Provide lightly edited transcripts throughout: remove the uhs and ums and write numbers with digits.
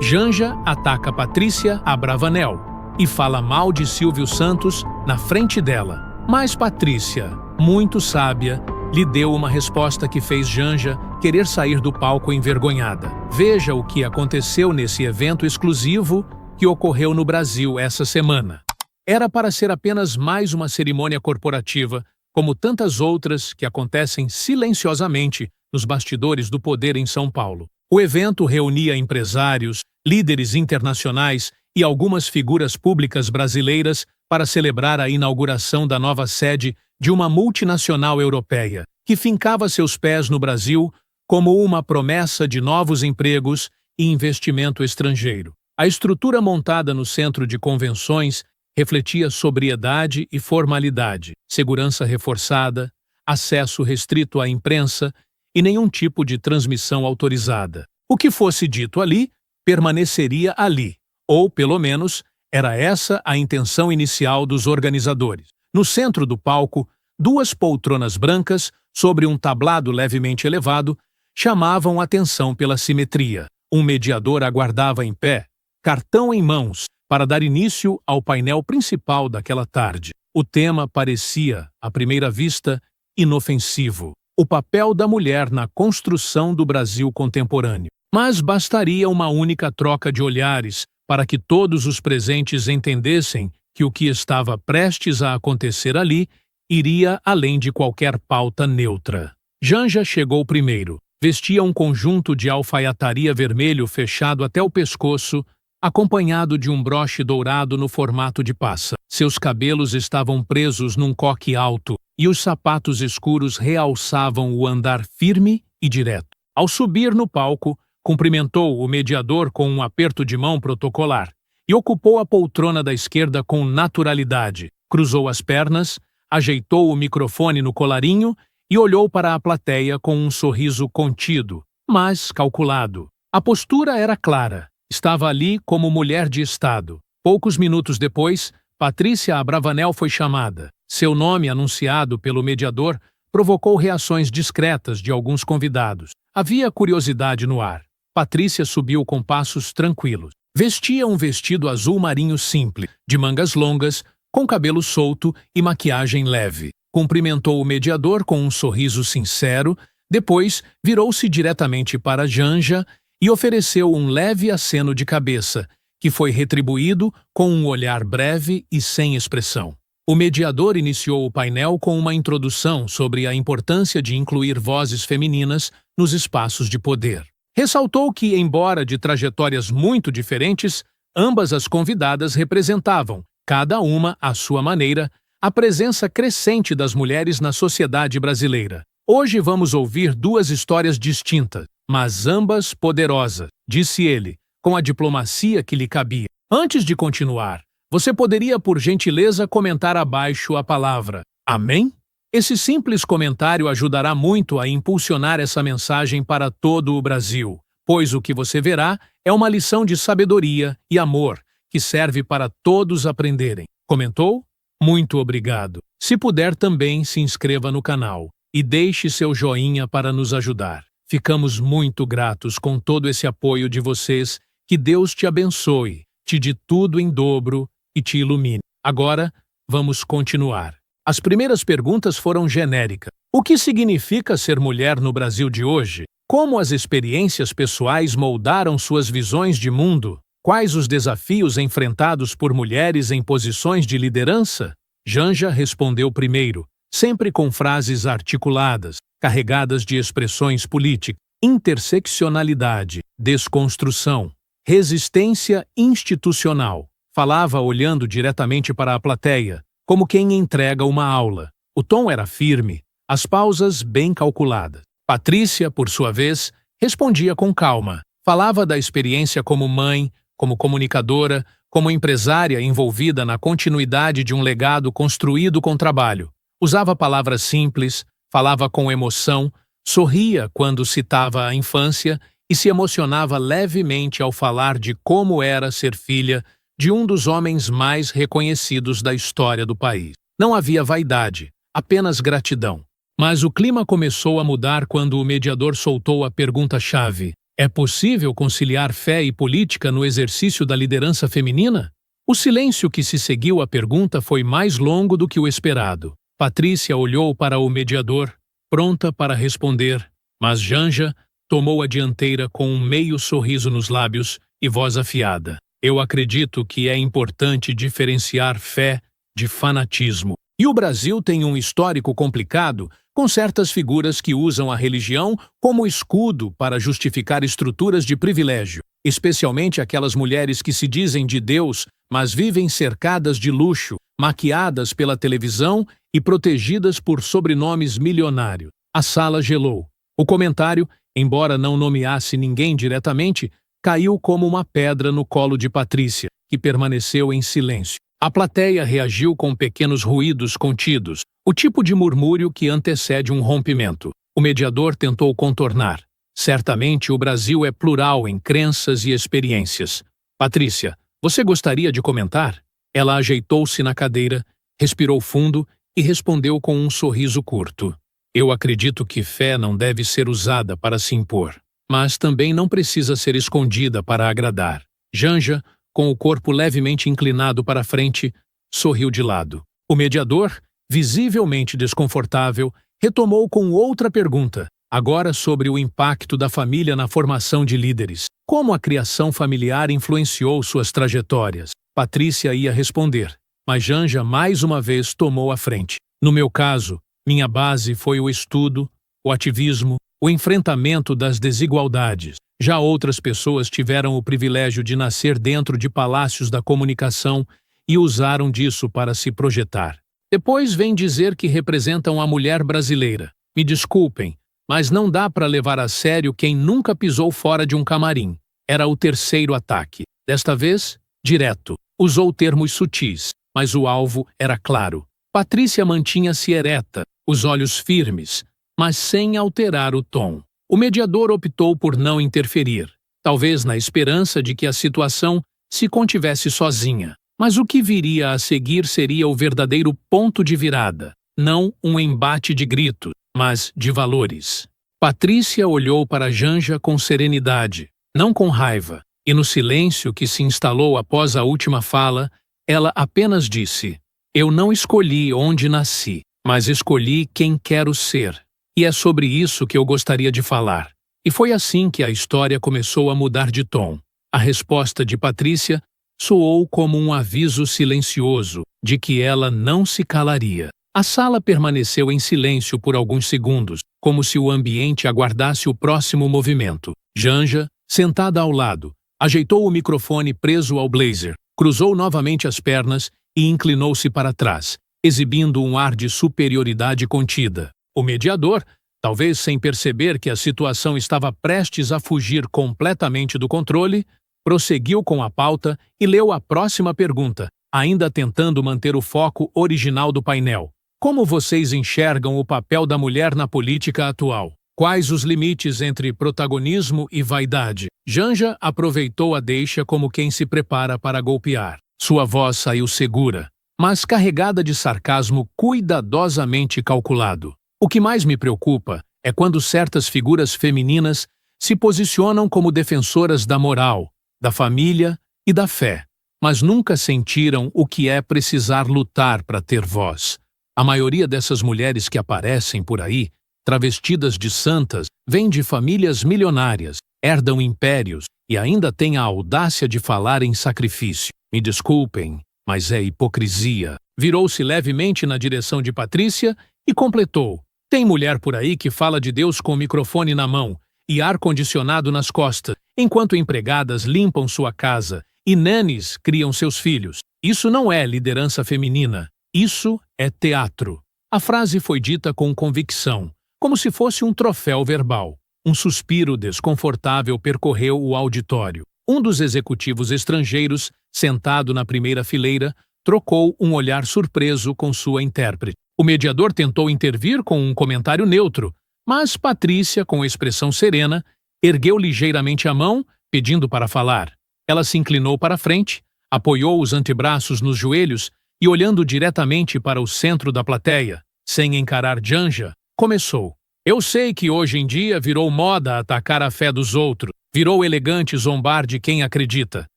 Janja ataca Patrícia Abravanel e fala mal de Silvio Santos na frente dela. Mas Patrícia, muito sábia, lhe deu uma resposta que fez Janja querer sair do palco envergonhada. Veja o que aconteceu nesse evento exclusivo que ocorreu no Brasil essa semana. Era para ser apenas mais uma cerimônia corporativa, como tantas outras que acontecem silenciosamente nos bastidores do poder em São Paulo. O evento reunia empresários, líderes internacionais e algumas figuras públicas brasileiras para celebrar a inauguração da nova sede de uma multinacional europeia, que fincava seus pés no Brasil como uma promessa de novos empregos e investimento estrangeiro. A estrutura montada no centro de convenções refletia sobriedade e formalidade, segurança reforçada, acesso restrito à imprensa e nenhum tipo de transmissão autorizada. O que fosse dito ali, permaneceria ali, ou, pelo menos, era essa a intenção inicial dos organizadores. No centro do palco, duas poltronas brancas, sobre um tablado levemente elevado, chamavam atenção pela simetria. Um mediador aguardava em pé, cartão em mãos, para dar início ao painel principal daquela tarde. O tema parecia, à primeira vista, inofensivo: o papel da mulher na construção do Brasil contemporâneo. Mas bastaria uma única troca de olhares para que todos os presentes entendessem que o que estava prestes a acontecer ali iria além de qualquer pauta neutra. Janja chegou primeiro. Vestia um conjunto de alfaiataria vermelho fechado até o pescoço, acompanhado de um broche dourado no formato de passa. Seus cabelos estavam presos num coque alto e os sapatos escuros realçavam o andar firme e direto. Ao subir no palco, cumprimentou o mediador com um aperto de mão protocolar e ocupou a poltrona da esquerda com naturalidade. Cruzou as pernas, ajeitou o microfone no colarinho e olhou para a plateia com um sorriso contido, mas calculado. A postura era clara. Estava ali como mulher de Estado. Poucos minutos depois, Patrícia Abravanel foi chamada. Seu nome, anunciado pelo mediador, provocou reações discretas de alguns convidados. Havia curiosidade no ar. Patrícia subiu com passos tranquilos. Vestia um vestido azul marinho simples, de mangas longas, com cabelo solto e maquiagem leve. Cumprimentou o mediador com um sorriso sincero, depois virou-se diretamente para Janja e ofereceu um leve aceno de cabeça, que foi retribuído com um olhar breve e sem expressão. O mediador iniciou o painel com uma introdução sobre a importância de incluir vozes femininas nos espaços de poder. Ressaltou que, embora de trajetórias muito diferentes, ambas as convidadas representavam, cada uma à sua maneira, a presença crescente das mulheres na sociedade brasileira. Hoje vamos ouvir duas histórias distintas, mas ambas poderosas, disse ele, com a diplomacia que lhe cabia. Antes de continuar, você poderia, por gentileza, comentar abaixo a palavra Amém? Esse simples comentário ajudará muito a impulsionar essa mensagem para todo o Brasil, pois o que você verá é uma lição de sabedoria e amor que serve para todos aprenderem. Comentou? Muito obrigado. Se puder, também se inscreva no canal e deixe seu joinha para nos ajudar. Ficamos muito gratos com todo esse apoio de vocês. Que Deus te abençoe, te dê tudo em dobro e te ilumine. Agora, vamos continuar. As primeiras perguntas foram genéricas. O que significa ser mulher no Brasil de hoje? Como as experiências pessoais moldaram suas visões de mundo? Quais os desafios enfrentados por mulheres em posições de liderança? Janja respondeu primeiro, sempre com frases articuladas, carregadas de expressões políticas: interseccionalidade, desconstrução, resistência institucional. Falava olhando diretamente para a plateia, como quem entrega uma aula. O tom era firme, as pausas bem calculadas. Patrícia, por sua vez, respondia com calma. Falava da experiência como mãe, como comunicadora, como empresária envolvida na continuidade de um legado construído com trabalho. Usava palavras simples, falava com emoção, sorria quando citava a infância e se emocionava levemente ao falar de como era ser filha de um dos homens mais reconhecidos da história do país. Não havia vaidade, apenas gratidão. Mas o clima começou a mudar quando o mediador soltou a pergunta-chave. É possível conciliar fé e política no exercício da liderança feminina? O silêncio que se seguiu à pergunta foi mais longo do que o esperado. Patrícia olhou para o mediador, pronta para responder, mas Janja tomou a dianteira com um meio sorriso nos lábios e voz afiada. Eu acredito que é importante diferenciar fé de fanatismo. E o Brasil tem um histórico complicado, com certas figuras que usam a religião como escudo para justificar estruturas de privilégio, especialmente aquelas mulheres que se dizem de Deus, mas vivem cercadas de luxo, maquiadas pela televisão e protegidas por sobrenomes milionários. A sala gelou. O comentário, embora não nomeasse ninguém diretamente, caiu como uma pedra no colo de Patrícia, que permaneceu em silêncio. A plateia reagiu com pequenos ruídos contidos, o tipo de murmúrio que antecede um rompimento. O mediador tentou contornar. Certamente o Brasil é plural em crenças e experiências. Patrícia, você gostaria de comentar? Ela ajeitou-se na cadeira, respirou fundo e respondeu com um sorriso curto. Eu acredito que fé não deve ser usada para se impor, mas também não precisa ser escondida para agradar. Janja, com o corpo levemente inclinado para a frente, sorriu de lado. O mediador, visivelmente desconfortável, retomou com outra pergunta, agora sobre o impacto da família na formação de líderes. Como a criação familiar influenciou suas trajetórias? Patrícia ia responder, mas Janja mais uma vez tomou a frente. No meu caso, minha base foi o estudo, o ativismo, o enfrentamento das desigualdades. Já outras pessoas tiveram o privilégio de nascer dentro de palácios da comunicação e usaram disso para se projetar. Depois vem dizer que representam a mulher brasileira. Me desculpem, mas não dá para levar a sério quem nunca pisou fora de um camarim. Era o terceiro ataque. Desta vez, direto. Usou termos sutis, mas o alvo era claro. Patrícia mantinha-se ereta, os olhos firmes, mas sem alterar o tom. O mediador optou por não interferir, talvez na esperança de que a situação se contivesse sozinha. Mas o que viria a seguir seria o verdadeiro ponto de virada, não um embate de gritos, mas de valores. Patrícia olhou para Janja com serenidade, não com raiva, e no silêncio que se instalou após a última fala, ela apenas disse: Eu não escolhi onde nasci, mas escolhi quem quero ser. E é sobre isso que eu gostaria de falar. E foi assim que a história começou a mudar de tom. A resposta de Patrícia soou como um aviso silencioso de que ela não se calaria. A sala permaneceu em silêncio por alguns segundos, como se o ambiente aguardasse o próximo movimento. Janja, sentada ao lado, ajeitou o microfone preso ao blazer, cruzou novamente as pernas e inclinou-se para trás, exibindo um ar de superioridade contida. O mediador, talvez sem perceber que a situação estava prestes a fugir completamente do controle, prosseguiu com a pauta e leu a próxima pergunta, ainda tentando manter o foco original do painel. Como vocês enxergam o papel da mulher na política atual? Quais os limites entre protagonismo e vaidade? Janja aproveitou a deixa como quem se prepara para golpear. Sua voz saiu segura, mas carregada de sarcasmo cuidadosamente calculado. O que mais me preocupa é quando certas figuras femininas se posicionam como defensoras da moral, da família e da fé, mas nunca sentiram o que é precisar lutar para ter voz. A maioria dessas mulheres que aparecem por aí, travestidas de santas, vêm de famílias milionárias, herdam impérios e ainda têm a audácia de falar em sacrifício. Me desculpem, mas é hipocrisia. Virou-se levemente na direção de Patrícia e completou. Tem mulher por aí que fala de Deus com o microfone na mão e ar-condicionado nas costas, enquanto empregadas limpam sua casa e nanis criam seus filhos. Isso não é liderança feminina. Isso é teatro. A frase foi dita com convicção, como se fosse um troféu verbal. Um suspiro desconfortável percorreu o auditório. Um dos executivos estrangeiros, sentado na primeira fileira, trocou um olhar surpreso com sua intérprete. O mediador tentou intervir com um comentário neutro, mas Patrícia, com expressão serena, ergueu ligeiramente a mão, pedindo para falar. Ela se inclinou para a frente, apoiou os antebraços nos joelhos e, olhando diretamente para o centro da plateia, sem encarar Janja, começou. Eu sei que hoje em dia virou moda atacar a fé dos outros, Virou elegante zombar de quem acredita,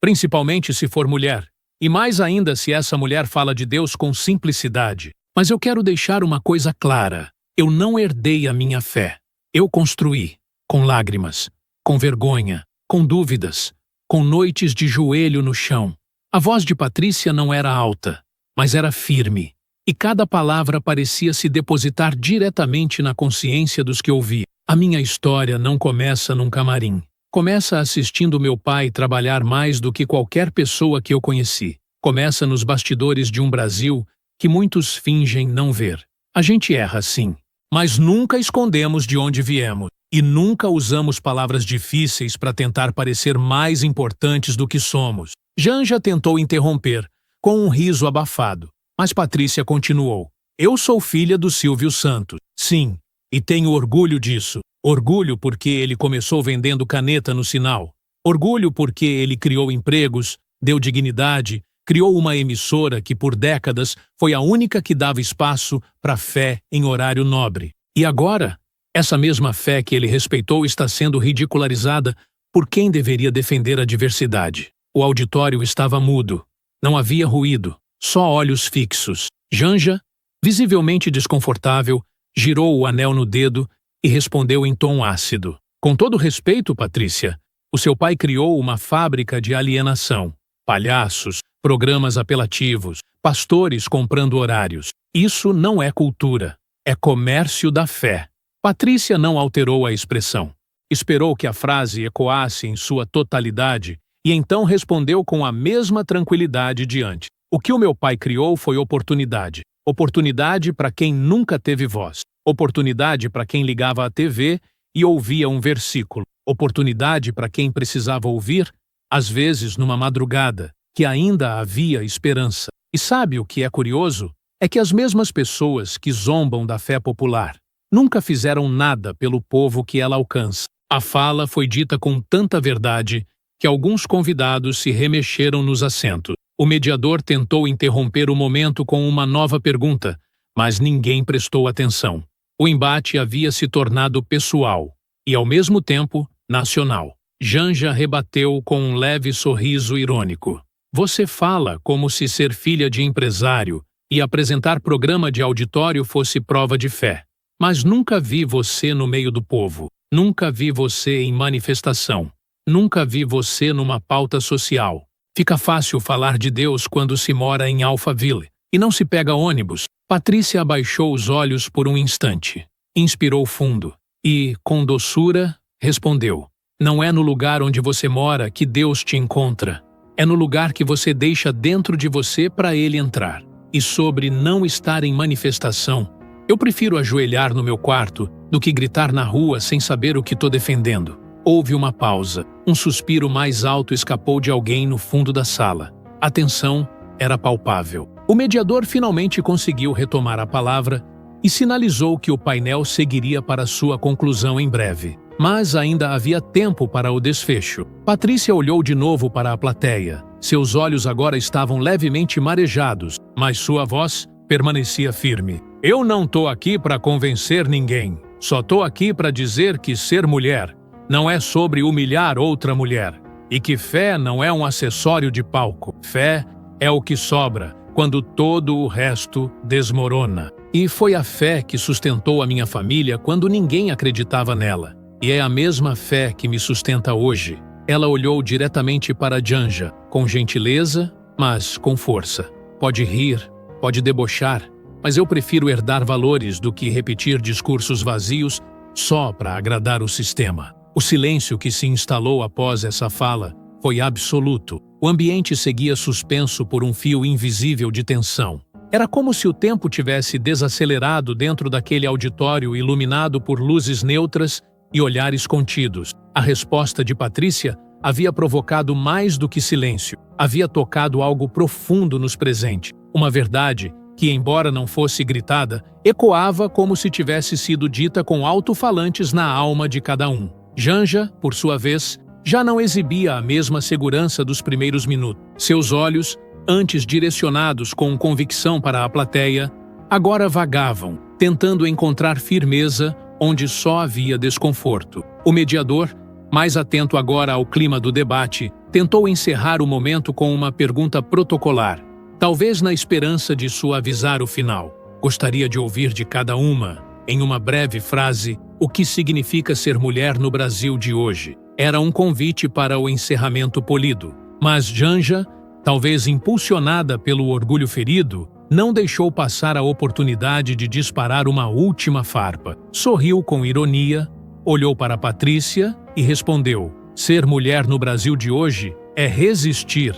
principalmente se for mulher. E mais ainda se essa mulher fala de Deus com simplicidade. Mas eu quero deixar uma coisa clara. Eu não herdei a minha fé. Eu construí, com lágrimas, com vergonha, com dúvidas, com noites de joelho no chão. A voz de Patrícia não era alta, mas era firme, e cada palavra parecia se depositar diretamente na consciência dos que ouvia. A minha história não começa num camarim. Começa assistindo meu pai trabalhar mais do que qualquer pessoa que eu conheci. Começa nos bastidores de um Brasil que muitos fingem não ver. A gente erra, sim, mas nunca escondemos de onde viemos. E nunca usamos palavras difíceis para tentar parecer mais importantes do que somos. Janja tentou interromper, com um riso abafado, mas Patrícia continuou. Eu sou filha do Silvio Santos, sim, e tenho orgulho disso. Orgulho porque ele começou vendendo caneta no sinal. Orgulho porque ele criou empregos, deu dignidade, criou uma emissora que por décadas foi a única que dava espaço para fé em horário nobre. E agora, essa mesma fé que ele respeitou está sendo ridicularizada por quem deveria defender a diversidade. O auditório estava mudo. Não havia ruído, só olhos fixos. Janja, visivelmente desconfortável, girou o anel no dedo e respondeu em tom ácido. Com todo respeito, Patrícia, o seu pai criou uma fábrica de alienação. Palhaços, programas apelativos, pastores comprando horários. Isso não é cultura, é comércio da fé. Patrícia não alterou a expressão. Esperou que a frase ecoasse em sua totalidade e então respondeu com a mesma tranquilidade diante. O que o meu pai criou foi oportunidade. Oportunidade para quem nunca teve voz. Oportunidade para quem ligava à TV e ouvia um versículo. Oportunidade para quem precisava ouvir, às vezes numa madrugada, que ainda havia esperança. E sabe o que é curioso? É que as mesmas pessoas que zombam da fé popular nunca fizeram nada pelo povo que ela alcança. A fala foi dita com tanta verdade que alguns convidados se remexeram nos assentos. O mediador tentou interromper o momento com uma nova pergunta, mas ninguém prestou atenção. O embate havia se tornado pessoal e, ao mesmo tempo, nacional. Janja rebateu com um leve sorriso irônico. Você fala como se ser filha de empresário e apresentar programa de auditório fosse prova de fé. Mas nunca vi você no meio do povo. Nunca vi você em manifestação. Nunca vi você numa pauta social. Fica fácil falar de Deus quando se mora em Alphaville e não se pega ônibus. Patrícia abaixou os olhos por um instante. Inspirou fundo e, com doçura, respondeu. Não é no lugar onde você mora que Deus te encontra. É no lugar que você deixa dentro de você para ele entrar. E sobre não estar em manifestação, eu prefiro ajoelhar no meu quarto do que gritar na rua sem saber o que estou defendendo. Houve uma pausa. Um suspiro mais alto escapou de alguém no fundo da sala. A tensão era palpável. O mediador finalmente conseguiu retomar a palavra e sinalizou que o painel seguiria para sua conclusão em breve. Mas ainda havia tempo para o desfecho. Patrícia olhou de novo para a plateia. Seus olhos agora estavam levemente marejados, mas sua voz permanecia firme. Eu não estou aqui para convencer ninguém. Só estou aqui para dizer que ser mulher não é sobre humilhar outra mulher. E que fé não é um acessório de palco. Fé é o que sobra quando todo o resto desmorona. E foi a fé que sustentou a minha família quando ninguém acreditava nela. E é a mesma fé que me sustenta hoje. Ela olhou diretamente para Janja, com gentileza, mas com força. Pode rir, pode debochar, mas eu prefiro herdar valores do que repetir discursos vazios só para agradar o sistema. O silêncio que se instalou após essa fala foi absoluto. O ambiente seguia suspenso por um fio invisível de tensão. Era como se o tempo tivesse desacelerado dentro daquele auditório iluminado por luzes neutras e olhares contidos. A resposta de Patrícia havia provocado mais do que silêncio. Havia tocado algo profundo nos presentes. Uma verdade que, embora não fosse gritada, ecoava como se tivesse sido dita com alto-falantes na alma de cada um. Janja, por sua vez, já não exibia a mesma segurança dos primeiros minutos. Seus olhos, antes direcionados com convicção para a plateia, agora vagavam, tentando encontrar firmeza onde só havia desconforto. O mediador, mais atento agora ao clima do debate, tentou encerrar o momento com uma pergunta protocolar, talvez na esperança de suavizar o final. Gostaria de ouvir de cada uma, em uma breve frase, o que significa ser mulher no Brasil de hoje. Era um convite para o encerramento polido, mas Janja, talvez impulsionada pelo orgulho ferido, não deixou passar a oportunidade de disparar uma última farpa. Sorriu com ironia, olhou para Patrícia e respondeu: ser mulher no Brasil de hoje é resistir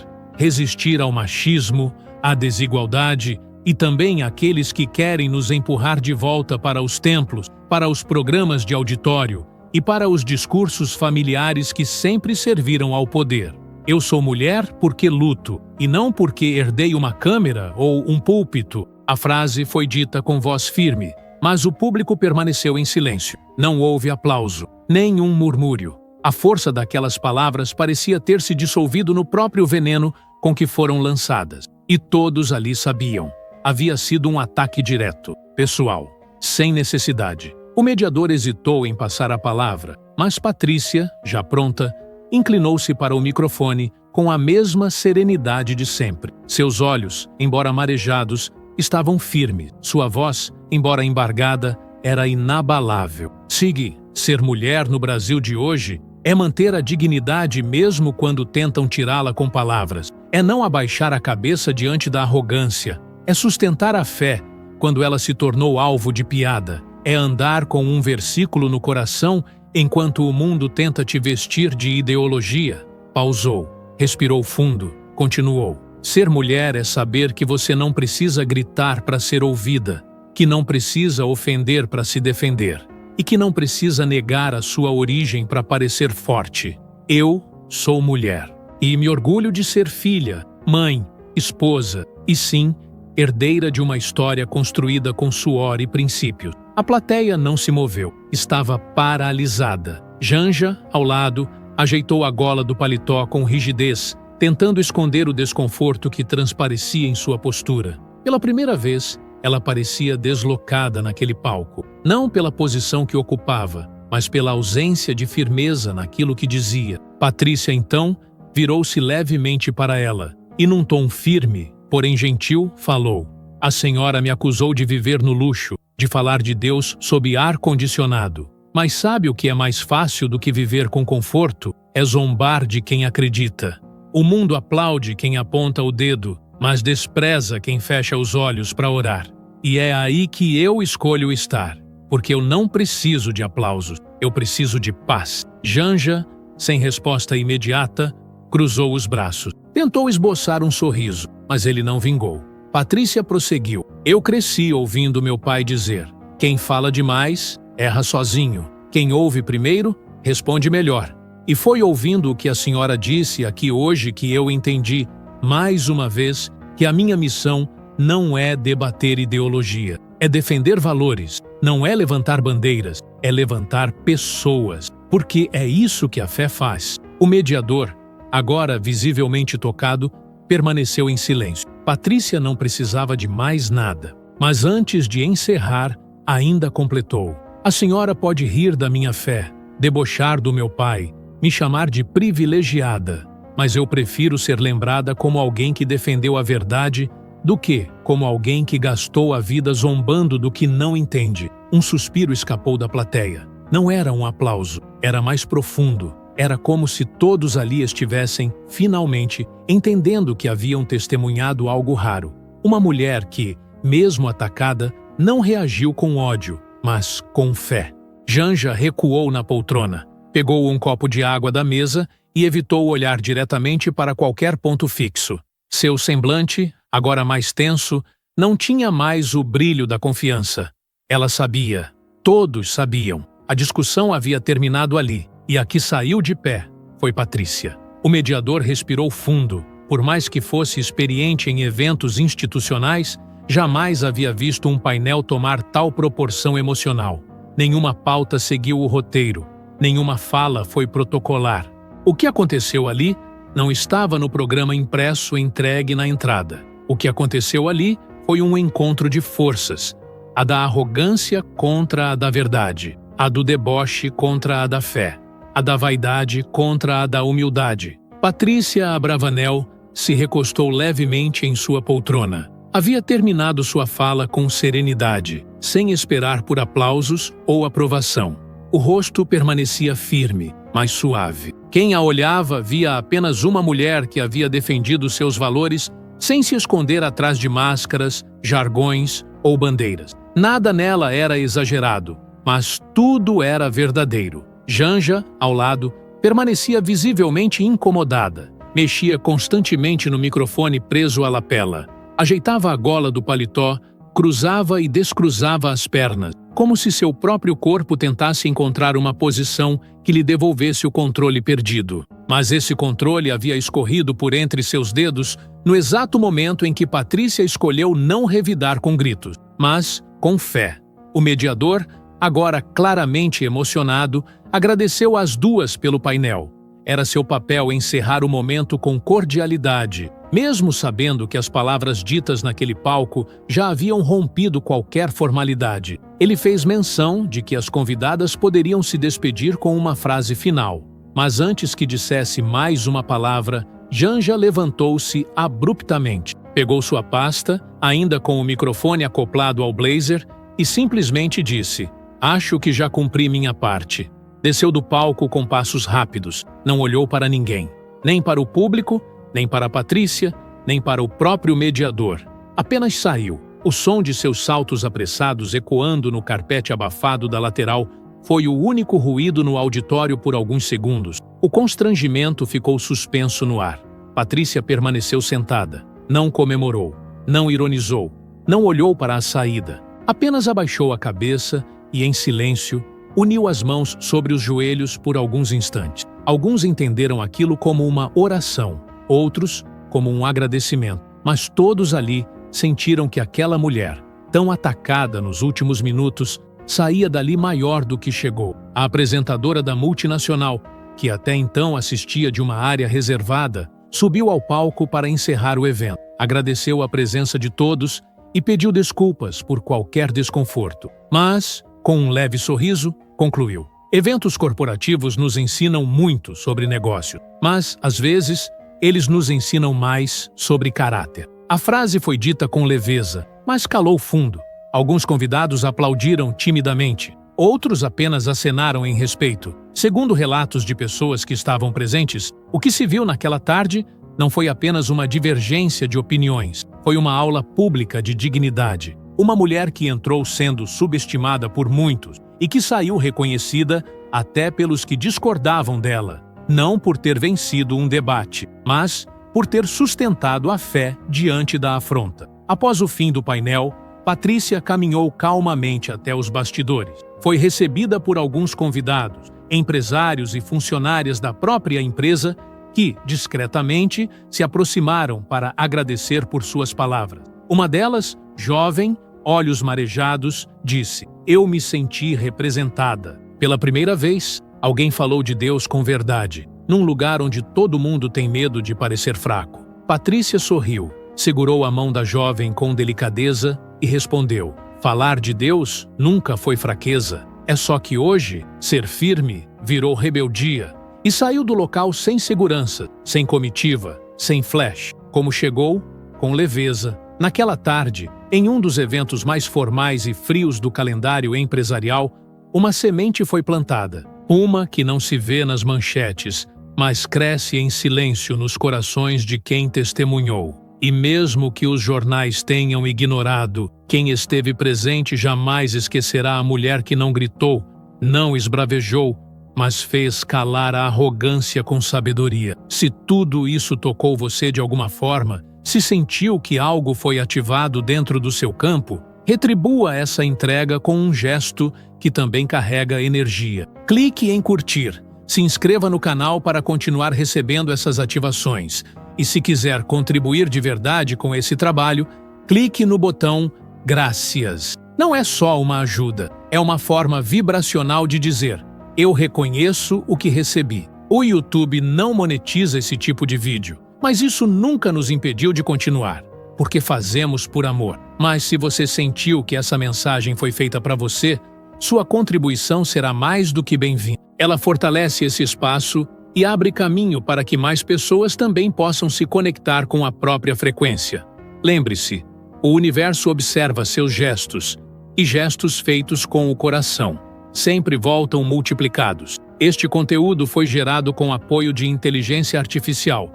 ao machismo, à desigualdade e também àqueles que querem nos empurrar de volta para os templos, para os programas de auditório e para os discursos familiares que sempre serviram ao poder. Eu sou mulher porque luto, e não porque herdei uma câmera ou um púlpito. A frase foi dita com voz firme, mas o público permaneceu em silêncio. Não houve aplauso, nem um murmúrio. A força daquelas palavras parecia ter se dissolvido no próprio veneno com que foram lançadas. E todos ali sabiam. Havia sido um ataque direto, pessoal, sem necessidade. O mediador hesitou em passar a palavra, mas Patrícia, já pronta, inclinou-se para o microfone com a mesma serenidade de sempre. Seus olhos, embora marejados, estavam firmes. Sua voz, embora embargada, era inabalável. Sigue, ser mulher no Brasil de hoje é manter a dignidade mesmo quando tentam tirá-la com palavras. É não abaixar a cabeça diante da arrogância. É sustentar a fé quando ela se tornou alvo de piada. É andar com um versículo no coração enquanto o mundo tenta te vestir de ideologia. Pausou, respirou fundo, continuou. Ser mulher é saber que você não precisa gritar para ser ouvida, que não precisa ofender para se defender e que não precisa negar a sua origem para parecer forte. Eu sou mulher e me orgulho de ser filha, mãe, esposa e, sim, herdeira de uma história construída com suor e princípios. A plateia não se moveu, estava paralisada. Janja, ao lado, ajeitou a gola do paletó com rigidez, tentando esconder o desconforto que transparecia em sua postura. Pela primeira vez, ela parecia deslocada naquele palco, não pela posição que ocupava, mas pela ausência de firmeza naquilo que dizia. Patrícia, então, virou-se levemente para ela e, num tom firme, porém gentil, falou: a senhora me acusou de viver no luxo, de falar de Deus sob ar-condicionado. Mas sabe o que é mais fácil do que viver com conforto? É zombar de quem acredita. O mundo aplaude quem aponta o dedo, mas despreza quem fecha os olhos para orar. E é aí que eu escolho estar, porque eu não preciso de aplausos, eu preciso de paz. Janja, sem resposta imediata, cruzou os braços. Tentou esboçar um sorriso, mas ele não vingou. Patrícia prosseguiu. Eu cresci ouvindo meu pai dizer: quem fala demais, erra sozinho. Quem ouve primeiro, responde melhor. E foi ouvindo o que a senhora disse aqui hoje que eu entendi, mais uma vez, que a minha missão não é debater ideologia. É defender valores. Não é levantar bandeiras. É levantar pessoas. Porque é isso que a fé faz. O mediador, agora visivelmente tocado, permaneceu em silêncio. Patrícia não precisava de mais nada. Mas antes de encerrar, ainda completou: a senhora pode rir da minha fé, debochar do meu pai, me chamar de privilegiada, mas eu prefiro ser lembrada como alguém que defendeu a verdade do que como alguém que gastou a vida zombando do que não entende. Um suspiro escapou da plateia. Não era um aplauso, era mais profundo. Era como se todos ali estivessem, finalmente, entendendo que haviam testemunhado algo raro. Uma mulher que, mesmo atacada, não reagiu com ódio, mas com fé. Janja recuou na poltrona, pegou um copo de água da mesa e evitou olhar diretamente para qualquer ponto fixo. Seu semblante, agora mais tenso, não tinha mais o brilho da confiança. Ela sabia, todos sabiam. A discussão havia terminado ali. E a que saiu de pé foi Patrícia. O mediador respirou fundo. Por mais que fosse experiente em eventos institucionais, jamais havia visto um painel tomar tal proporção emocional. Nenhuma pauta seguiu o roteiro. Nenhuma fala foi protocolar. O que aconteceu ali não estava no programa impresso entregue na entrada. O que aconteceu ali foi um encontro de forças. A da arrogância contra a da verdade. A do deboche contra a da fé. a da vaidade contra a da humildade. Patrícia Abravanel se recostou levemente em sua poltrona. Havia terminado sua fala com serenidade, sem esperar por aplausos ou aprovação. O rosto permanecia firme, mas suave. Quem a olhava via apenas uma mulher que havia defendido seus valores sem se esconder atrás de máscaras, jargões ou bandeiras. Nada nela era exagerado, mas tudo era verdadeiro. Janja, ao lado, permanecia visivelmente incomodada. Mexia constantemente no microfone preso à lapela. Ajeitava a gola do paletó, cruzava e descruzava as pernas, como se seu próprio corpo tentasse encontrar uma posição que lhe devolvesse o controle perdido. Mas esse controle havia escorrido por entre seus dedos no exato momento em que Patrícia escolheu não revidar com gritos, mas com fé. O mediador, agora claramente emocionado, agradeceu às duas pelo painel. Era seu papel encerrar o momento com cordialidade, mesmo sabendo que as palavras ditas naquele palco já haviam rompido qualquer formalidade. Ele fez menção de que as convidadas poderiam se despedir com uma frase final. Mas antes que dissesse mais uma palavra, Janja levantou-se abruptamente, pegou sua pasta, ainda com o microfone acoplado ao blazer, e simplesmente disse: "Acho que já cumpri minha parte." Desceu do palco com passos rápidos, não olhou para ninguém, nem para o público, nem para Patrícia, nem para o próprio mediador. Apenas saiu. O som de seus saltos apressados ecoando no carpete abafado da lateral foi o único ruído no auditório por alguns segundos. O constrangimento ficou suspenso no ar. Patrícia permaneceu sentada. Não comemorou, não ironizou, não olhou para a saída. Apenas abaixou a cabeça e, em silêncio, uniu as mãos sobre os joelhos por alguns instantes. Alguns entenderam aquilo como uma oração, outros como um agradecimento. Mas todos ali sentiram que aquela mulher, tão atacada nos últimos minutos, saía dali maior do que chegou. A apresentadora da multinacional, que até então assistia de uma área reservada, subiu ao palco para encerrar o evento. Agradeceu a presença de todos e pediu desculpas por qualquer desconforto. Mas, com um leve sorriso, concluiu: "Eventos corporativos nos ensinam muito sobre negócio, mas, às vezes, eles nos ensinam mais sobre caráter." A frase foi dita com leveza, mas calou fundo. Alguns convidados aplaudiram timidamente, outros apenas acenaram em respeito. Segundo relatos de pessoas que estavam presentes, o que se viu naquela tarde não foi apenas uma divergência de opiniões, foi uma aula pública de dignidade. Uma mulher que entrou sendo subestimada por muitos e que saiu reconhecida até pelos que discordavam dela, não por ter vencido um debate, mas por ter sustentado a fé diante da afronta. Após o fim do painel, Patrícia caminhou calmamente até os bastidores. Foi recebida por alguns convidados, empresários e funcionárias da própria empresa que, discretamente, se aproximaram para agradecer por suas palavras. Uma delas, jovem, olhos marejados, disse: "Eu me senti representada. Pela primeira vez, alguém falou de Deus com verdade, num lugar onde todo mundo tem medo de parecer fraco." Patrícia sorriu, segurou a mão da jovem com delicadeza e respondeu: "Falar de Deus nunca foi fraqueza. É só que hoje, ser firme virou rebeldia." E saiu do local sem segurança, sem comitiva, sem flash. Como chegou, com leveza. Naquela tarde, em um dos eventos mais formais e frios do calendário empresarial, uma semente foi plantada. Uma que não se vê nas manchetes, mas cresce em silêncio nos corações de quem testemunhou. E mesmo que os jornais tenham ignorado, quem esteve presente jamais esquecerá a mulher que não gritou, não esbravejou, mas fez calar a arrogância com sabedoria. Se tudo isso tocou você de alguma forma, se sentiu que algo foi ativado dentro do seu campo, retribua essa entrega com um gesto que também carrega energia. Clique em curtir, se inscreva no canal para continuar recebendo essas ativações. E se quiser contribuir de verdade com esse trabalho, clique no botão Graças. Não é só uma ajuda, é uma forma vibracional de dizer: eu reconheço o que recebi. O YouTube não monetiza esse tipo de vídeo, mas isso nunca nos impediu de continuar, porque fazemos por amor. Mas se você sentiu que essa mensagem foi feita para você, sua contribuição será mais do que bem-vinda. Ela fortalece esse espaço e abre caminho para que mais pessoas também possam se conectar com a própria frequência. Lembre-se, o universo observa seus gestos, e gestos feitos com o coração sempre voltam multiplicados. Este conteúdo foi gerado com apoio de inteligência artificial